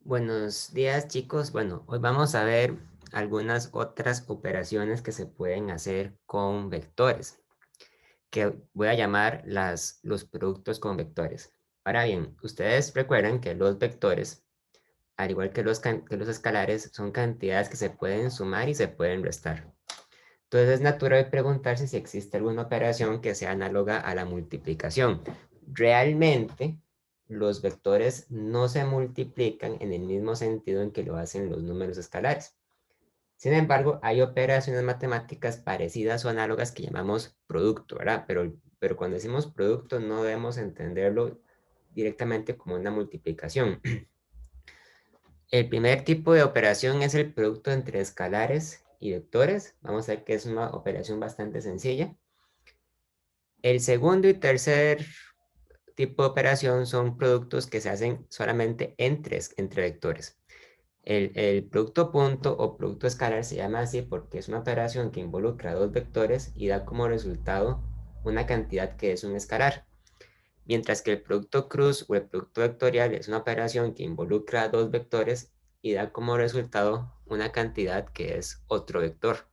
Buenos días, chicos. Bueno, hoy vamos a ver algunas otras operaciones que se pueden hacer con vectores, que voy a llamar los productos con vectores. Ahora bien, ustedes recuerdan que los vectores, al igual que que los escalares, son cantidades que se pueden sumar y se pueden restar. Entonces es natural preguntarse si existe alguna operación que sea análoga a la multiplicación. Realmente, los vectores no se multiplican en el mismo sentido en que lo hacen los números escalares. Sin embargo, hay operaciones matemáticas parecidas o análogas que llamamos producto, ¿verdad? Pero cuando decimos producto no debemos entenderlo directamente como una multiplicación. El primer tipo de operación es el producto entre escalares y vectores. Vamos a ver que es una operación bastante sencilla. El segundo y tercer tipo de operación son productos que se hacen solamente entre vectores. El producto punto o producto escalar se llama así porque es una operación que involucra dos vectores y da como resultado una cantidad que es un escalar. Mientras que el producto cruz o el producto vectorial es una operación que involucra dos vectores y da como resultado una cantidad que es otro vector.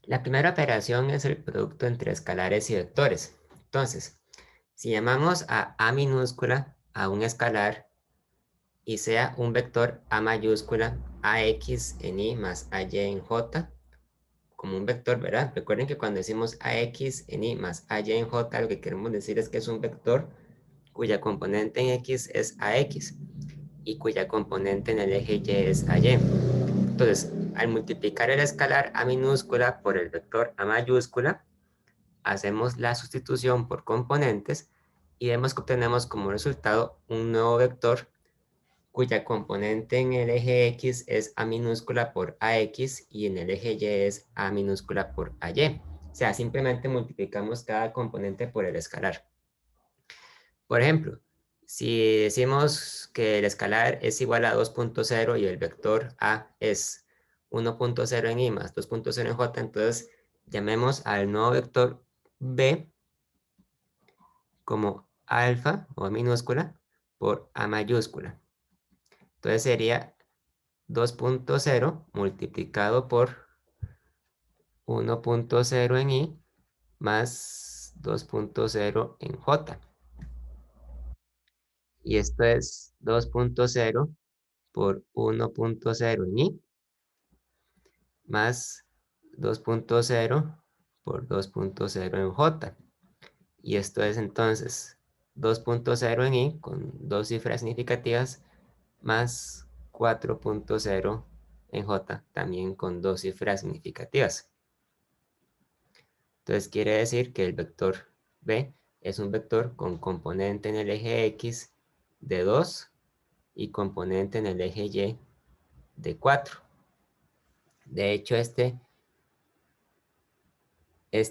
La primera operación es el producto entre escalares y vectores. Entonces, si llamamos a A minúscula a un escalar y sea un vector A mayúscula AX en Y más AY en J, como un vector, ¿verdad? Recuerden que cuando decimos AX en Y más AY en J, lo que queremos decir es que es un vector cuya componente en X es AX y cuya componente en el eje Y es AY. Entonces, al multiplicar el escalar A minúscula por el vector A mayúscula, hacemos la sustitución por componentes y vemos que obtenemos como resultado un nuevo vector cuya componente en el eje X es A minúscula por AX y en el eje Y es A minúscula por AY. O sea, simplemente multiplicamos cada componente por el escalar. Por ejemplo, si decimos que el escalar es igual a 2.0 y el vector A es 1.0 en Y más 2.0 en J, entonces llamemos al nuevo vector B como alfa o minúscula por A mayúscula. Entonces sería 2.0 multiplicado por 1.0 en Y más 2.0 en J. Y esto es 2.0 por 1.0 en Y más 2.0 por 2.0 en J. Y esto es entonces 2.0 en Y con dos cifras significativas más 4.0 en J, también con dos cifras significativas. Entonces quiere decir que el vector B es un vector con componente en el eje X de 2 y componente en el eje Y de 4. De hecho, este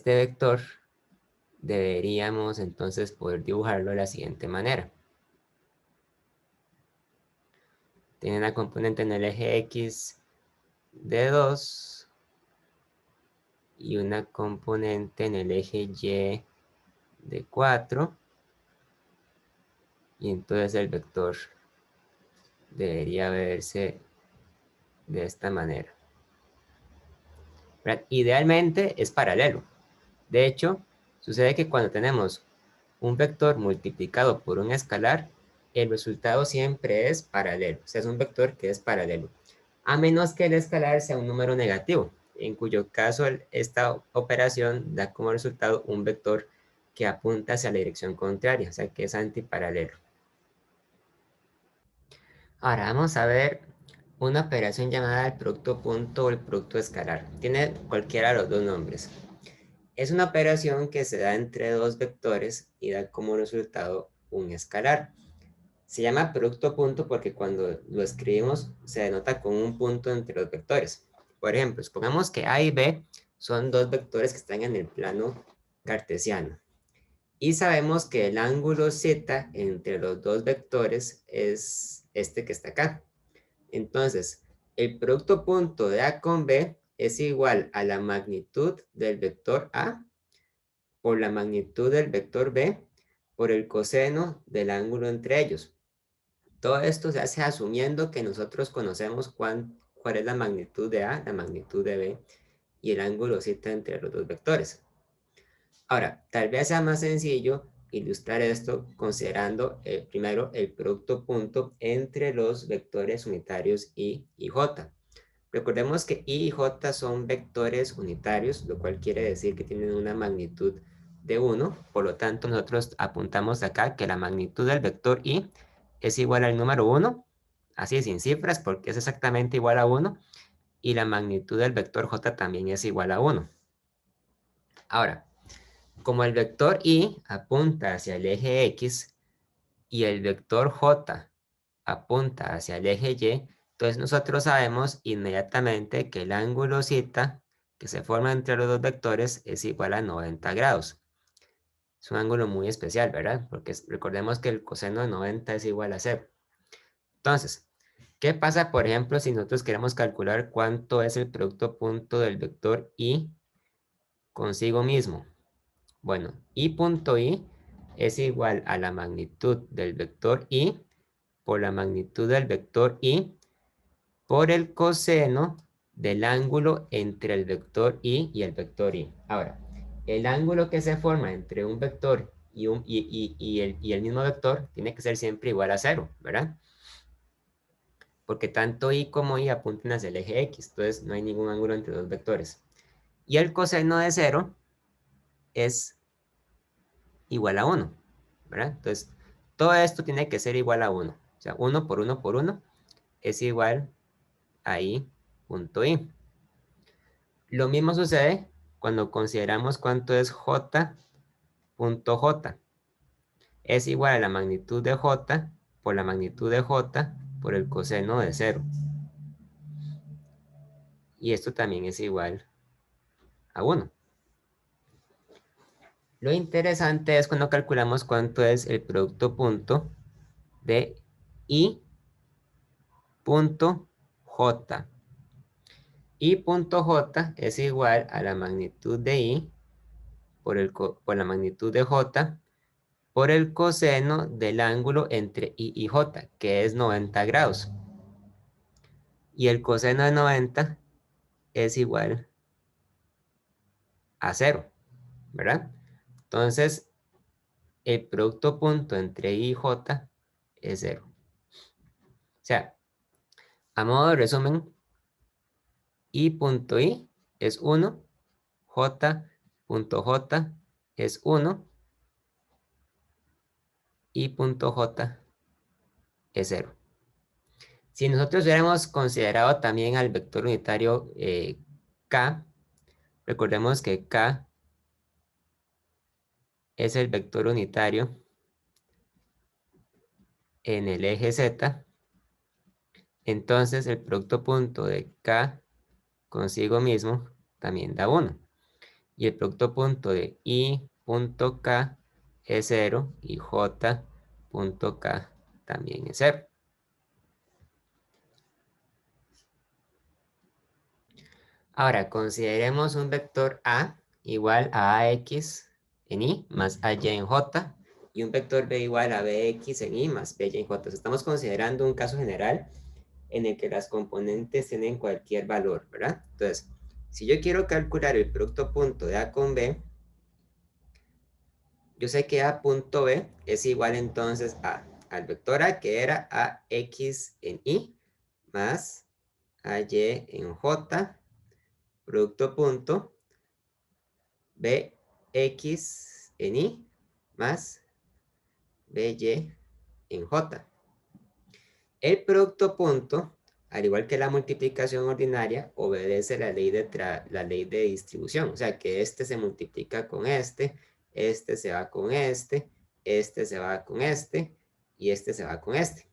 vector deberíamos entonces poder dibujarlo de la siguiente manera. Tiene una componente en el eje X de 2 y una componente en el eje Y de 4. Y entonces el vector debería verse de esta manera. ¿Verdad? Idealmente es paralelo. De hecho, sucede que cuando tenemos un vector multiplicado por un escalar, el resultado siempre es paralelo. O sea, es un vector que es paralelo. A menos que el escalar sea un número negativo, en cuyo caso esta operación da como resultado un vector que apunta hacia la dirección contraria, o sea, que es antiparalelo. Ahora vamos a ver una operación llamada el producto punto o el producto escalar. Tiene cualquiera de los dos nombres. Es una operación que se da entre dos vectores y da como resultado un escalar. Se llama producto punto porque cuando lo escribimos se denota con un punto entre los vectores. Por ejemplo, supongamos que A y B son dos vectores que están en el plano cartesiano. Y sabemos que el ángulo z entre los dos vectores es este que está acá. Entonces, el producto punto de A con B es igual a la magnitud del vector A por la magnitud del vector B por el coseno del ángulo entre ellos. Todo esto se hace asumiendo que nosotros conocemos cuál es la magnitud de A, la magnitud de B y el ángulo θ entre los dos vectores. Ahora, tal vez sea más sencillo ilustrar esto considerando primero el producto punto entre los vectores unitarios I y J. Recordemos que I y J son vectores unitarios, lo cual quiere decir que tienen una magnitud de 1. Por lo tanto, nosotros apuntamos acá que la magnitud del vector I es igual al número 1, así sin cifras, porque es exactamente igual a 1. Y la magnitud del vector J también es igual a 1. Ahora, como el vector I apunta hacia el eje X y el vector J apunta hacia el eje Y, entonces nosotros sabemos inmediatamente que el ángulo θ que se forma entre los dos vectores es igual a 90 grados. Es un ángulo muy especial, ¿verdad? Porque recordemos que el coseno de 90 es igual a 0. Entonces, ¿qué pasa, por ejemplo, si nosotros queremos calcular cuánto es el producto punto del vector I consigo mismo? Bueno, I punto I es igual a la magnitud del vector I por la magnitud del vector I por el coseno del ángulo entre el vector I y el vector I. Ahora, el ángulo que se forma entre un vector y el mismo vector tiene que ser siempre igual a 0, ¿verdad? Porque tanto I como I apuntan hacia el eje X, entonces no hay ningún ángulo entre los vectores. Y el coseno de 0 es igual a 1, ¿verdad? Entonces, todo esto tiene que ser igual a 1. O sea, 1 por 1 por 1 es igual a I punto I. Lo mismo sucede cuando consideramos cuánto es J punto J. Es igual a la magnitud de J por la magnitud de J por el coseno de 0. Y esto también es igual a 1. Lo interesante es cuando calculamos cuánto es el producto punto de I punto J. I punto J es igual a la magnitud de I por la magnitud de J por el coseno del ángulo entre I y J, que es 90 grados. Y el coseno de 90 es igual a 0, ¿verdad? Entonces, el producto punto entre I y J es 0. O sea, a modo de resumen, I punto I es 1, J punto J es 1, I punto J es 0. Si nosotros hubiéramos considerado también al vector unitario K, recordemos que K es el vector unitario en el eje Z, entonces el producto punto de K consigo mismo también da 1. Y el producto punto de I punto K es 0 y J punto K también es 0. Ahora, consideremos un vector A igual a AX en I más AY en J y un vector B igual a BX en I más BY en J. Estamos considerando un caso general en el que las componentes tienen cualquier valor, ¿verdad? Entonces, si yo quiero calcular el producto punto de A con B, yo sé que A punto B es igual entonces al vector A, que era AX en I más AY en J, producto punto Bx en I más By en J. El producto punto, al igual que la multiplicación ordinaria, obedece la ley de distribución. O sea que este se multiplica con este se va con este se va con este y este se va con este.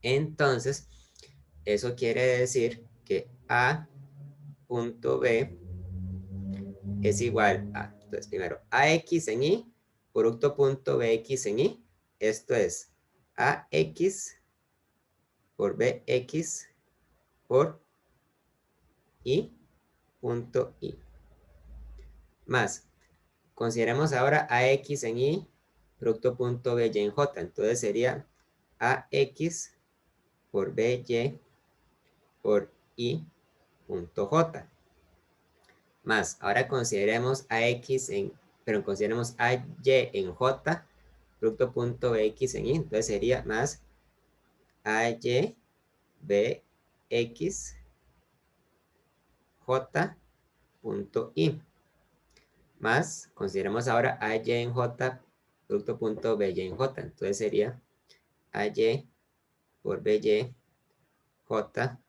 Entonces, eso quiere decir que A punto B es igual a, entonces primero, AX en Y, producto punto BX en Y, esto es AX por BX por I punto I. Más, consideremos ahora AX en Y, producto punto BY en J, entonces sería AX por BY por I punto J. Más, ahora consideremos AX consideremos AY en J, producto punto BX en I. Entonces sería más AY BX J punto I. Más, consideremos ahora AY en J, producto punto BY en J. Entonces sería AY por BY J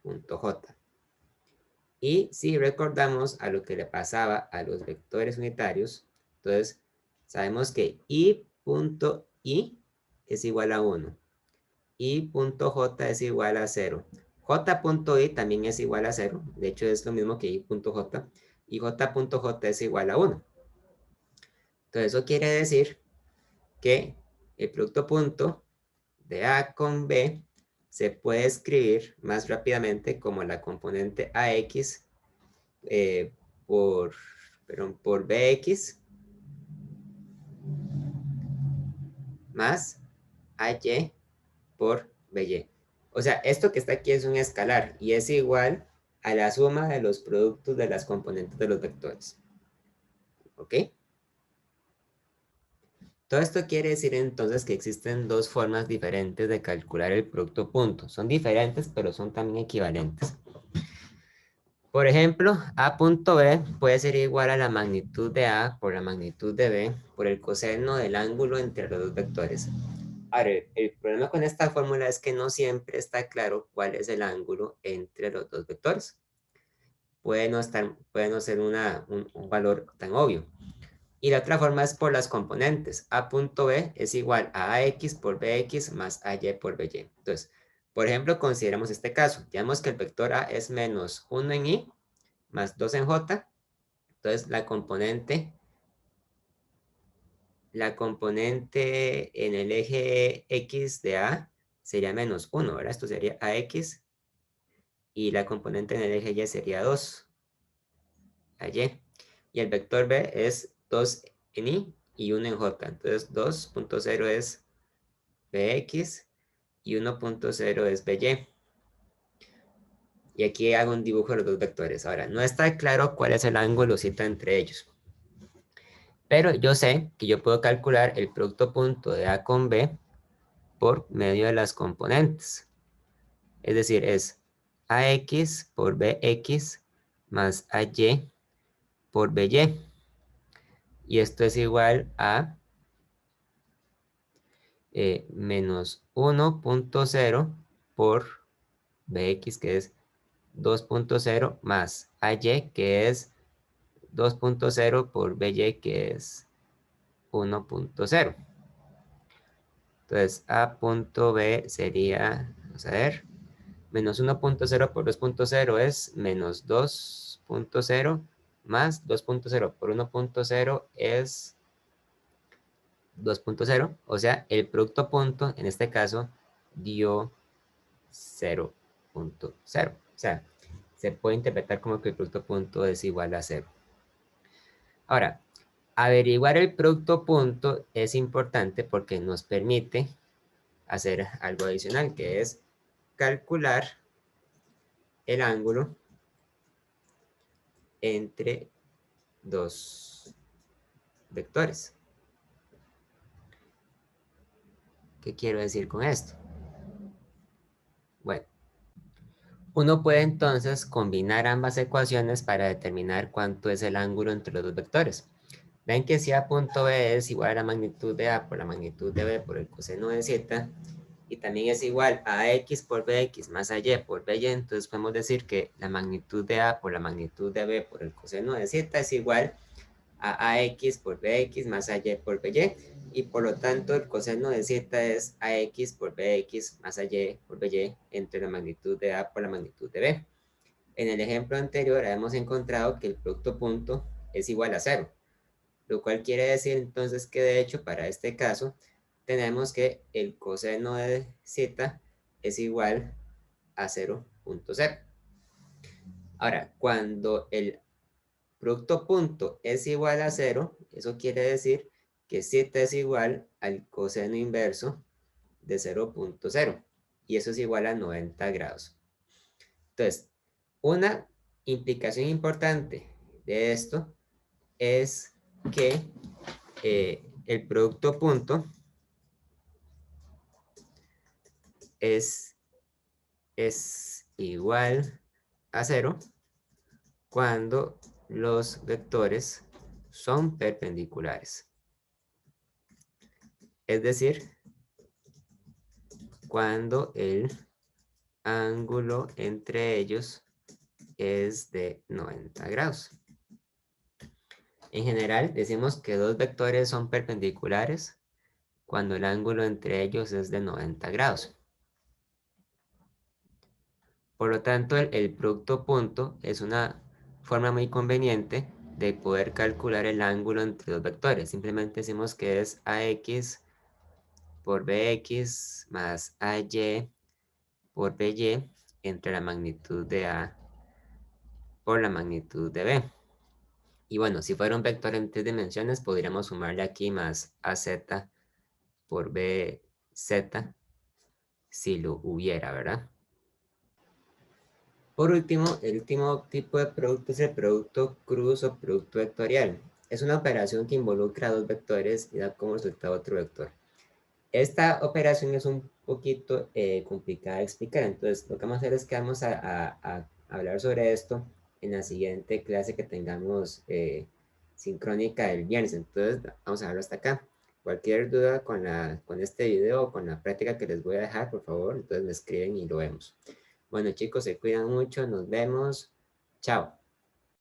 punto J. Y si recordamos a lo que le pasaba a los vectores unitarios, entonces sabemos que I.I es igual a 1. I.J es igual a 0. J.I también es igual a 0. De hecho, es lo mismo que I.J. Y J.J es igual a 1. Entonces, eso quiere decir que el producto punto de A con B se puede escribir más rápidamente como la componente AX por, por BX más AY por BY. O sea, esto que está aquí es un escalar y es igual a la suma de los productos de las componentes de los vectores. ¿Ok? Todo esto quiere decir entonces que existen dos formas diferentes de calcular el producto punto. Son diferentes, pero son también equivalentes. Por ejemplo, A punto B puede ser igual a la magnitud de A por la magnitud de B por el coseno del ángulo entre los dos vectores. Ahora, el problema con esta fórmula es que no siempre está claro cuál es el ángulo entre los dos vectores. Puede no ser un valor tan obvio. Y la otra forma es por las componentes. A punto B es igual a AX por BX más AY por BY. Entonces, por ejemplo, consideremos este caso. Digamos que el vector A es menos 1 en I más 2 en J. Entonces, la componente en el eje X de A sería menos 1, ¿verdad? Esto sería AX. Y la componente en el eje Y sería 2, AY. Y el vector B es 2 en I y 1 en J. Entonces 2.0 es Bx y 1.0 es By. Y aquí hago un dibujo de los dos vectores. Ahora, no está claro cuál es el ángulo cita entre ellos. Pero yo sé que yo puedo calcular el producto punto de A con B por medio de las componentes. Es decir, es AX por BX más AY por BY. Y esto es igual a menos 1.0 por Bx, que es 2.0, más AY, que es 2.0 por BY, que es 1.0. Entonces, A punto B sería, vamos a ver, menos 1.0 por 2.0 es menos 2.0 más 2.0 por 1.0 es 2.0, o sea, el producto punto en este caso dio 0.0. O sea, se puede interpretar como que el producto punto es igual a 0. Ahora, averiguar el producto punto es importante porque nos permite hacer algo adicional, que es calcular el ángulo entre dos vectores. ¿Qué quiero decir con esto? Bueno, uno puede entonces combinar ambas ecuaciones para determinar cuánto es el ángulo entre los dos vectores. Ven que si A punto B es igual a la magnitud de A por la magnitud de B por el coseno de Z, y también es igual a X por BX más a Y por BY, entonces podemos decir que la magnitud de A por la magnitud de B por el coseno de Z es igual a AX por BX más AY por BY, y por lo tanto el coseno de Z es AX por BX más AY por BY entre la magnitud de A por la magnitud de B. En el ejemplo anterior hemos encontrado que el producto punto es igual a 0, lo cual quiere decir entonces que de hecho para este caso tenemos que el coseno de Z es igual a 0.0. Ahora, cuando el producto punto es igual a 0, eso quiere decir que Z es igual al coseno inverso de 0.0 y eso es igual a 90 grados. Entonces, una implicación importante de esto es que el producto punto es igual a 0 cuando los vectores son perpendiculares. Es decir, cuando el ángulo entre ellos es de 90 grados. En general, decimos que dos vectores son perpendiculares cuando el ángulo entre ellos es de 90 grados. Por lo tanto, el producto punto es una forma muy conveniente de poder calcular el ángulo entre dos vectores. Simplemente decimos que es AX por BX más AY por BY entre la magnitud de A por la magnitud de B. Y bueno, si fuera un vector en 3 dimensiones, podríamos sumarle aquí más AZ por BZ si lo hubiera, ¿verdad? Por último, el último tipo de producto es el producto cruz o producto vectorial. Es una operación que involucra dos vectores y da como resultado otro vector. Esta operación es un poquito complicada de explicar, entonces lo que vamos a hacer es que vamos a hablar sobre esto en la siguiente clase que tengamos sincrónica el viernes. Entonces vamos a dejarlo hasta acá. Cualquier duda con este video o con la práctica que les voy a dejar, por favor, entonces me escriben y lo vemos. Bueno chicos, se cuidan mucho, nos vemos. Chao.